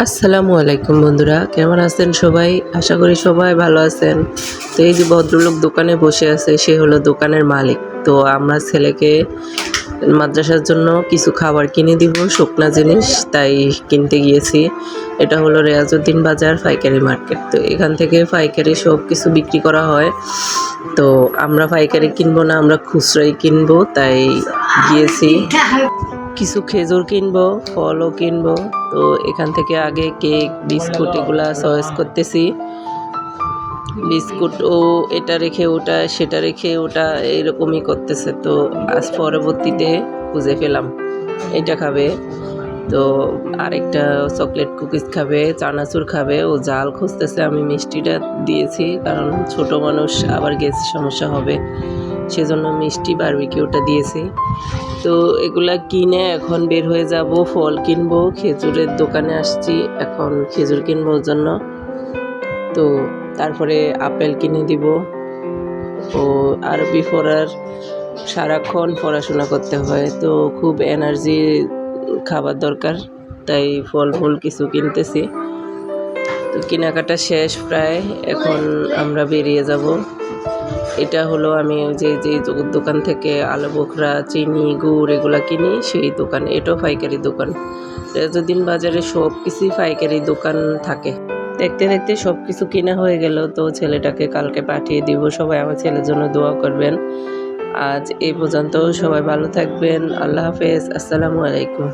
আসসালামু আলাইকুম বন্ধুরা, কেমন আছেন সবাই? আশা করি সবাই ভালো আছেন। তো এই যে ভদ্রলোক দোকানে বসে আছে, সে হলো দোকানের মালিক। তো আমরা ছেলেকে মাদ্রাসার জন্য কিছু খাবার কিনে দিব, শুকনা জিনিস, তাই কিনতে গিয়েছি। এটা হলো রেয়াজউদ্দিন বাজার পাইকারি মার্কেট। তো এখান থেকে পাইকারি সব কিছু বিক্রি করা হয়। তো আমরা পাইকারি কিনবো না, আমরা খুচরাই কিনবো, তাই গিয়েছি। কিছু খেজুর কিনবো, ফলও কিনবো। তো এখান থেকে আগে কেক, বিস্কুট এগুলা চয়েস করতেছি। বিস্কুট ও এটা রেখে ওটা, সেটা রেখে ওটা, এরকমই করতেছে। তো আজ পরবর্তীতে খুঁজে পেলাম এটা খাবে, তো আরেকটা চকলেট কুকিজ খাবে, চানাচুর খাবে। ও জাল খুঁজতেছে, আমি মিষ্টিটা দিয়েছি, কারণ ছোট মানুষ, আবার গ্যাসের সমস্যা হবে, সেজন্য মিষ্টি বারবিকিউটা দিয়েছি। তো এগুলা কিনে এখন বের হয়ে যাব, ফল কিনবো। খেজুরের দোকানে আসছি, এখন খেজুর কিনবো ওর জন্য। তো তারপরে আপেল কিনে দিব। ও আরবি পড়ার, সারাক্ষণ পড়াশোনা করতে হয়, তো খুব এনার্জি খাবার দরকার, তাই ফল ফুল কিছু কিনতেছি। তো কেনাকাটা শেষ প্রায়, এখন আমরা বেরিয়ে যাব। এটা হলো আমি যে দোকান থেকে আলু বোখরা, চিনি, গুড় এগুলা কিনি, সেই দোকান। এটাও পাইকারি দোকান। রেয়াজউদ্দিন বাজারে সব কিছুই পাইকারি দোকান থাকে। দেখতে দেখতে সব কিছু কেনা হয়ে গেল। তো ছেলেটাকে কালকে পাঠিয়ে দিব। সবাই আমার ছেলের জন্য দোয়া করবেন। আজ এই পর্যন্ত, সবাই ভালো থাকবেন। আল্লাহ হাফেজ, আসসালামু আলাইকুম।